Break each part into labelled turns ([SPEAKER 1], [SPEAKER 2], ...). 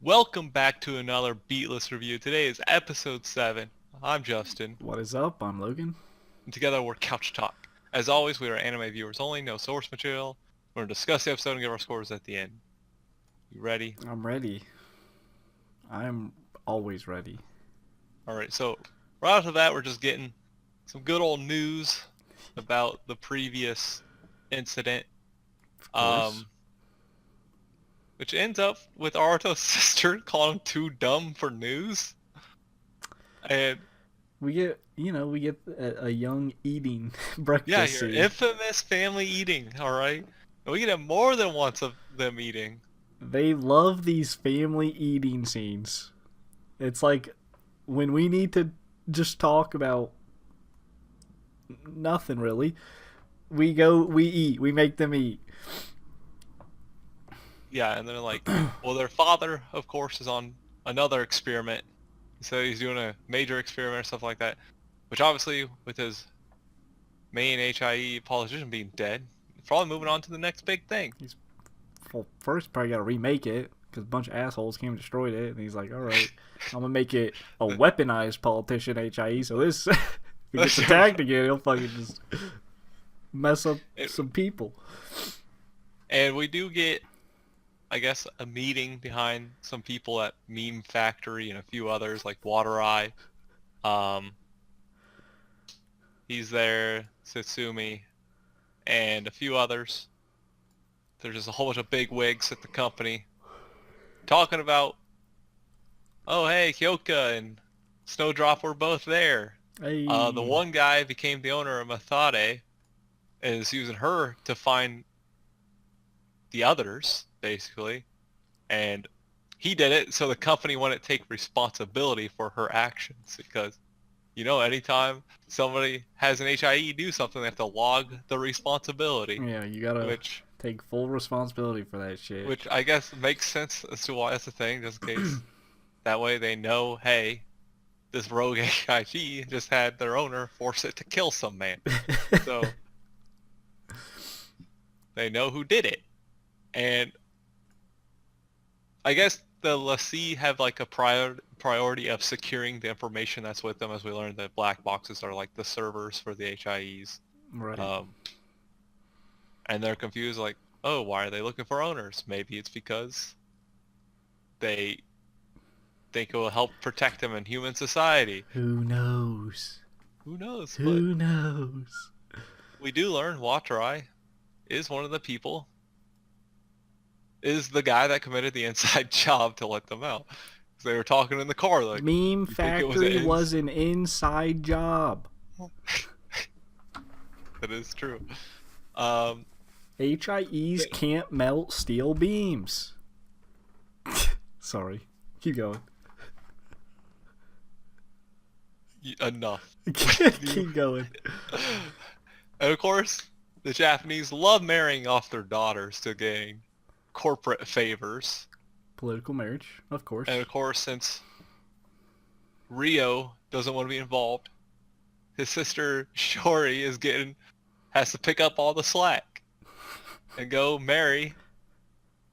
[SPEAKER 1] Welcome back to another Beatless review. Today is episode 7. I'm Justin,
[SPEAKER 2] What is up? I'm Logan.
[SPEAKER 1] and together we're Couch Talk. As always, we are anime viewers only, no source material. We're going to discuss the episode and give our scores at the end. You ready?
[SPEAKER 2] I'm ready. I'm always ready.
[SPEAKER 1] Alright, so right off the bat, we're just getting some good old news about the previous incident.
[SPEAKER 2] Of course.
[SPEAKER 1] Which ends up with Aruto's sister calling him too dumb for news. And
[SPEAKER 2] we get a young eating breakfast
[SPEAKER 1] yeah, your
[SPEAKER 2] scene.
[SPEAKER 1] infamous family eating, alright? And we get more than once of them eating.
[SPEAKER 2] They love these family eating scenes. It's like when we need to just talk about nothing really, we eat, we make them eat.
[SPEAKER 1] Yeah, and they're like, well, their father, of course, is on another experiment. So he's doing a major experiment or stuff like that. Which obviously, with his main HIE politician being dead, probably moving on to the next big thing.
[SPEAKER 2] Well, first probably got to remake it because a bunch of assholes came and destroyed it, and he's like, all right, I'm gonna make it a weaponized politician HIE. So this, if he gets attacked again, he'll fucking just mess up some people.
[SPEAKER 1] And we do get, I guess, a meeting behind some people at Meme Factory and a few others like Water Eye. He's there, Satsumi, and a few others. There's just a whole bunch of big wigs at the company talking about, oh hey, Kyoka and Snowdrop were both there.
[SPEAKER 2] Hey.
[SPEAKER 1] The one guy became the owner of Mathade and is using her to find the others, basically. And he did it so the company wouldn't take responsibility for her actions because, you know, anytime somebody has an HIE do something, they have to log the responsibility.
[SPEAKER 2] Yeah, you gotta take full responsibility for that shit.
[SPEAKER 1] Which I guess makes sense as to why that's a thing, just in case. That way they know, hey, this rogue HIE just had their owner force it to kill some man. So they know who did it. And I guess the Lassie have like a priority of securing the information that's with them, as we learned that black boxes are like the servers for the HIEs.
[SPEAKER 2] Right.
[SPEAKER 1] And they're confused like, oh, why are they looking for owners? Maybe it's because they think it will help protect them in human society.
[SPEAKER 2] Who knows?
[SPEAKER 1] Who knows?
[SPEAKER 2] Who knows?
[SPEAKER 1] We do learn Watrai is one of the people, is the guy that committed the inside job to let them out. They were talking in the car like,
[SPEAKER 2] Meme Factory was an inside job.
[SPEAKER 1] That is true.
[SPEAKER 2] HIEs can't melt steel beams. Sorry. Keep going.
[SPEAKER 1] Enough.
[SPEAKER 2] Keep going.
[SPEAKER 1] And of course, the Japanese love marrying off their daughters to gain corporate favors.
[SPEAKER 2] Political marriage, of course.
[SPEAKER 1] And of course, since Rio doesn't want to be involved, his sister Shiori has to pick up all the slack and go marry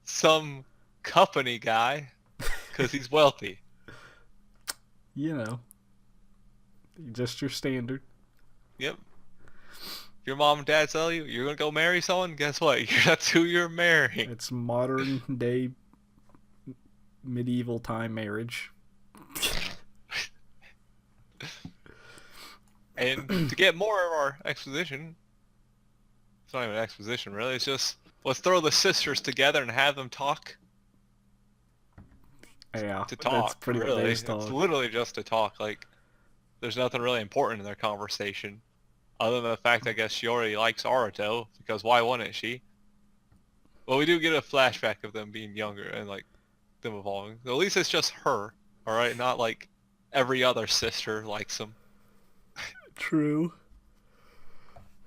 [SPEAKER 1] some company guy because he's wealthy.
[SPEAKER 2] You know, just your standard.
[SPEAKER 1] Yep. If your mom and dad tell you you're gonna go marry someone, guess what? That's who you're marrying.
[SPEAKER 2] It's modern day medieval time marriage.
[SPEAKER 1] And to get more of our exposition, it's not even exposition really, it's just let's throw the sisters together and have them talk.
[SPEAKER 2] Yeah,
[SPEAKER 1] to talk,
[SPEAKER 2] that's pretty
[SPEAKER 1] really.
[SPEAKER 2] It's
[SPEAKER 1] literally just to talk. Like, there's nothing really important in their conversation, other than the fact I guess Shiori likes Aruto, because why wouldn't she? Well, we do get a flashback of them being younger and like them evolving. At least it's just her, all right, not like every other sister likes him.
[SPEAKER 2] True.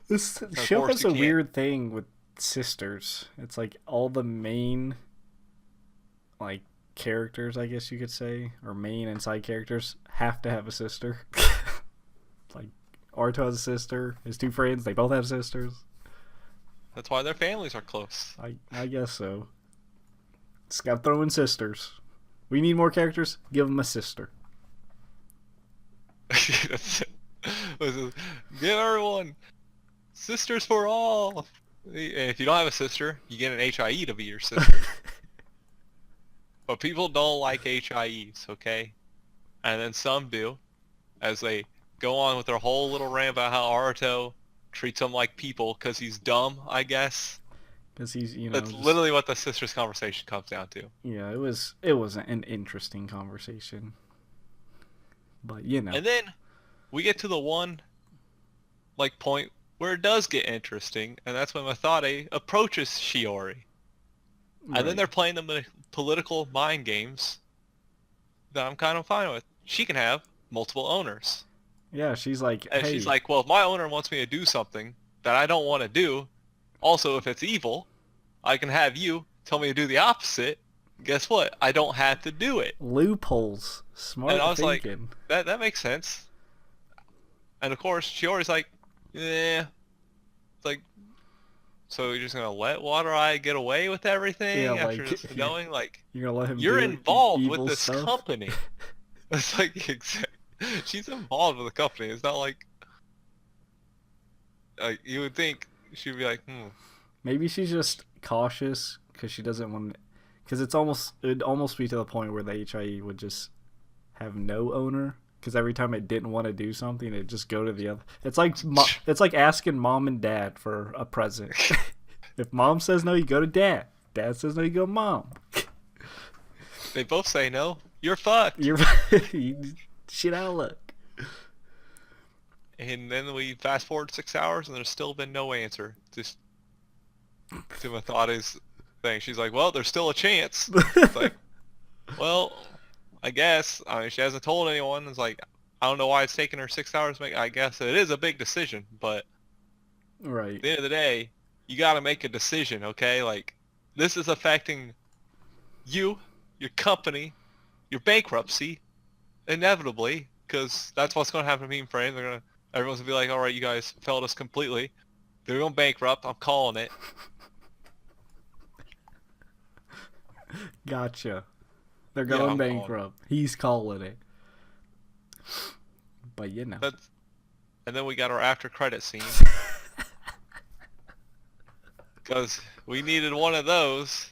[SPEAKER 2] This show has a weird thing with sisters. It's like all the main, like, characters, I guess you could say, or main and side characters have to have a sister. Like, Aruto has a sister. His two friends, they both have sisters.
[SPEAKER 1] That's why their families are close.
[SPEAKER 2] I guess so. Just gotta throw in sisters. We need more characters. Give them a sister.
[SPEAKER 1] Give everyone sisters for all. And if you don't have a sister, you get an HIE to be your sister. But people don't like HIEs, okay? And then some do, as they go on with their whole little rant about how Aruto treats them like people because he's dumb, I guess.
[SPEAKER 2] Because he's,
[SPEAKER 1] That's literally what the sisters conversation comes down to.
[SPEAKER 2] Yeah, it was an interesting conversation. But,
[SPEAKER 1] And then we get to the one, point where it does get interesting, and that's when Mathade approaches Shiori. Right. And then they're playing the political mind games that I'm kind of fine with. She can have multiple owners.
[SPEAKER 2] Yeah, she's like,
[SPEAKER 1] and she's like, well, if my owner wants me to do something that I don't want to do, also if it's evil, I can have you tell me to do the opposite. Guess what? I don't have to do it.
[SPEAKER 2] Loopholes. Smart thinking. And I was
[SPEAKER 1] thinking. That makes sense. And of course, Shiori's like, yeah. It's like, so you're just gonna let Water Eye get away with everything after just knowing,
[SPEAKER 2] you're gonna let him.
[SPEAKER 1] You're involved with this
[SPEAKER 2] stuff?
[SPEAKER 1] company. It's like she's involved with the company. It's not like you would think she'd be like,
[SPEAKER 2] Maybe she's just cautious because she doesn't want. Because it'd almost be to the point where the HIE would just have no owner. Because every time it didn't want to do something, it'd just go to the other. It's like asking mom and dad for a present. If mom says no, you go to dad. Dad says no, you go to mom.
[SPEAKER 1] They both say no. You're fucked.
[SPEAKER 2] You're shit out of luck.
[SPEAKER 1] And then we fast forward 6 hours, and there's still been no answer. Just to Mathade's thing. She's like, well, there's still a chance. It's like, well, I guess. I mean, she hasn't told anyone. It's like, I don't know why it's taken her 6 hours to make. I guess it is a big decision, but
[SPEAKER 2] right.
[SPEAKER 1] At the end of the day, you got to make a decision, okay? Like, this is affecting you, your company, your bankruptcy, inevitably, because that's what's going to happen to me and friends. Everyone's going to be like, all right, you guys failed us completely. They're going bankrupt. I'm calling it.
[SPEAKER 2] Gotcha. They're going bankrupt. He's calling it. But
[SPEAKER 1] and then we got our after credit scene. Because we needed one of those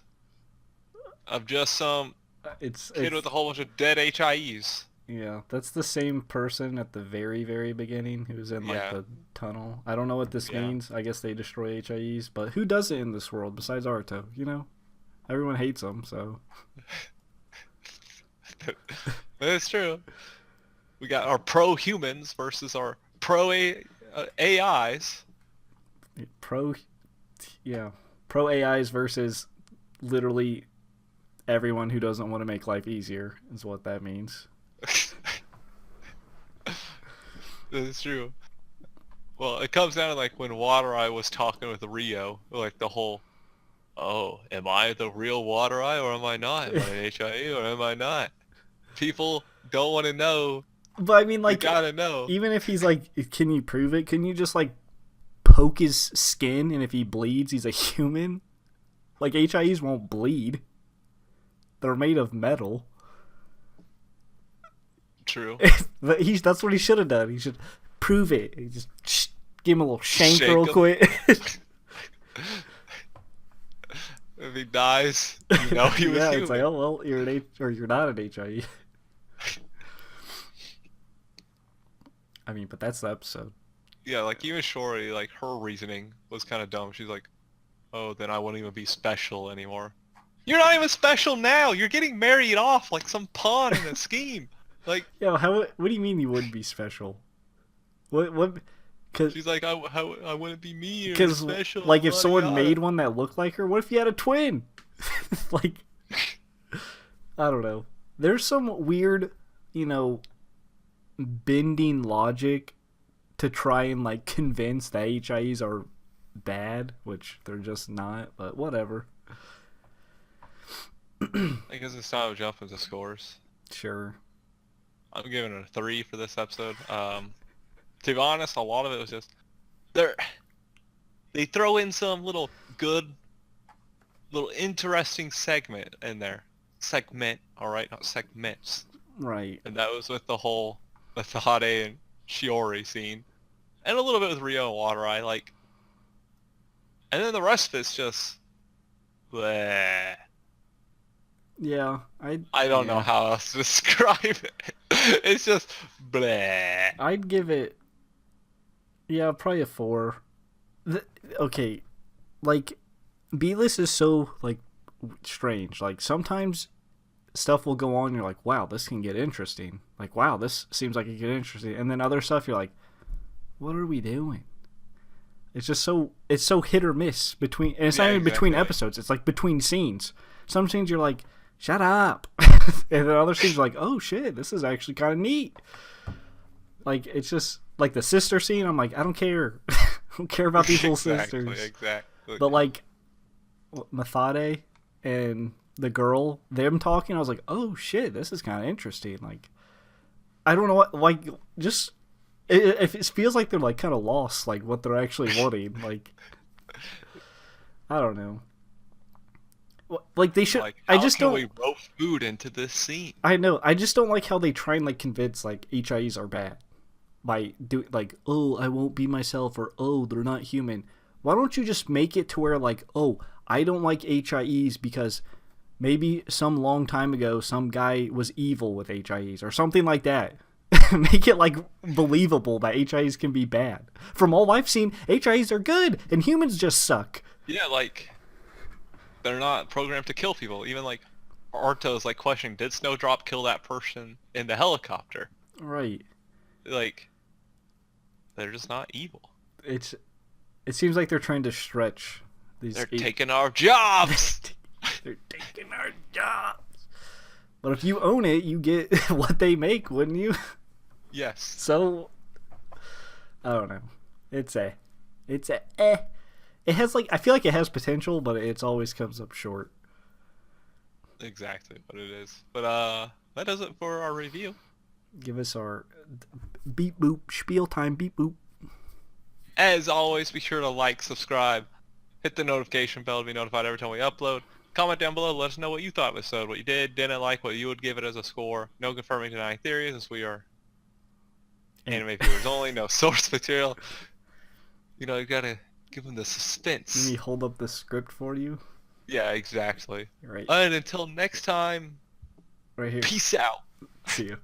[SPEAKER 1] of just some kid with a whole bunch of dead HIEs.
[SPEAKER 2] Yeah, that's the same person at the very, very beginning who was in the tunnel. I don't know what this means. I guess they destroy HIEs, but who does it in this world besides Aruto? Everyone hates them, so.
[SPEAKER 1] That's true. We got our pro-humans versus our pro-AIs.
[SPEAKER 2] Pro AIs versus literally everyone who doesn't want to make life easier is what that means.
[SPEAKER 1] That's true. Well, it comes down to when Water Eye was talking with Rio, the whole, oh, am I the real Water Eye or am I not? Am I an HIE or am I not? People don't want to know.
[SPEAKER 2] But I mean, you
[SPEAKER 1] gotta know.
[SPEAKER 2] Even if he's can you prove it? Can you just poke his skin, and if he bleeds, he's a human? HIEs won't bleed. They're made of metal.
[SPEAKER 1] True.
[SPEAKER 2] But that's what he should have done. He should prove it. He just give him a little shank real quick.
[SPEAKER 1] If he dies, he was human.
[SPEAKER 2] It's like, oh well, you're not an HIE. I mean, but that's the episode.
[SPEAKER 1] Yeah, even Shiori, her reasoning was kind of dumb. She's like, oh, then I won't even be special anymore. You're not even special now. You're getting married off like some pawn in a scheme.
[SPEAKER 2] Yeah, what do you mean you wouldn't be special? What? Cause
[SPEAKER 1] she's like, I wouldn't be me or
[SPEAKER 2] because
[SPEAKER 1] special.
[SPEAKER 2] If someone made one that looked like her, what if you had a twin? I don't know. There's some weird, bending logic to try and convince the HIEs are bad, which they're just not. But whatever.
[SPEAKER 1] I guess it's time to jump into scores.
[SPEAKER 2] Sure.
[SPEAKER 1] I'm giving it a 3 for this episode. To be honest, a lot of it was just they throw in some little interesting segment in there. segment, all right, not segments.
[SPEAKER 2] Right.
[SPEAKER 1] And that was with the whole Methode and Shiori scene, and a little bit with Rio and Water Eye, like. And then the rest of it's just, bleh.
[SPEAKER 2] Yeah,
[SPEAKER 1] I don't know how else to describe it. It's just bleh.
[SPEAKER 2] I'd give it, yeah, probably a 4. Okay, like, Beatless is so, like, strange. Like, sometimes stuff will go on and you're like, wow, this can get interesting. Like, wow, this seems like it get interesting. And then other stuff you're like, what are we doing? It's just it's so hit or miss between, and it's not even between episodes. It's like between scenes. Some scenes you're like, shut up. And then other scenes are like, oh shit, this is actually kind of neat. Like, it's just like the sister scene. I'm like, I don't care. I don't care about these little sisters.
[SPEAKER 1] Exactly.
[SPEAKER 2] But like Methode and the girl, them talking, I was like, oh shit, this is kind of interesting. Like, I don't know what, like, just it feels like they're like kind of lost, like what they're actually wanting. Like, I don't know. Like, they should.
[SPEAKER 1] Like,
[SPEAKER 2] I just don't.
[SPEAKER 1] We rope food into this scene.
[SPEAKER 2] I know. I just don't like how they try and like convince like HIEs are bad by doing like, oh, I won't be myself, or oh, they're not human. Why don't you just make it to where like, oh, I don't like HIEs because maybe some long time ago some guy was evil with HIEs or something like that. Make it like believable that HIEs can be bad. From all I've seen, HIEs are good and humans just suck.
[SPEAKER 1] Yeah, like, they're not programmed to kill people. Even like Arto's like questioning, did Snowdrop kill that person in the helicopter?
[SPEAKER 2] Right.
[SPEAKER 1] Like, they're just not evil.
[SPEAKER 2] It seems like they're trying to stretch these.
[SPEAKER 1] They're taking our jobs.
[SPEAKER 2] They're taking our jobs. But if you own it, you get what they make, wouldn't you?
[SPEAKER 1] Yes.
[SPEAKER 2] So, I don't know. It's a eh. It has like, I feel like it has potential, but it always comes up short.
[SPEAKER 1] Exactly what it is. But that does it for our review.
[SPEAKER 2] Give us our beep boop spiel time. Beep boop.
[SPEAKER 1] As always, be sure to like, subscribe, hit the notification bell to be notified every time we upload. Comment down below, let us know what you thought of the episode, what you didn't like, what you would give it as a score. No confirming, denying theories, since we are anime viewers only, no source material. You know, you gotta give them the suspense.
[SPEAKER 2] Let me hold up the script for you.
[SPEAKER 1] Yeah, exactly.
[SPEAKER 2] Right.
[SPEAKER 1] And until next time,
[SPEAKER 2] right here.
[SPEAKER 1] peace out.
[SPEAKER 2] See you.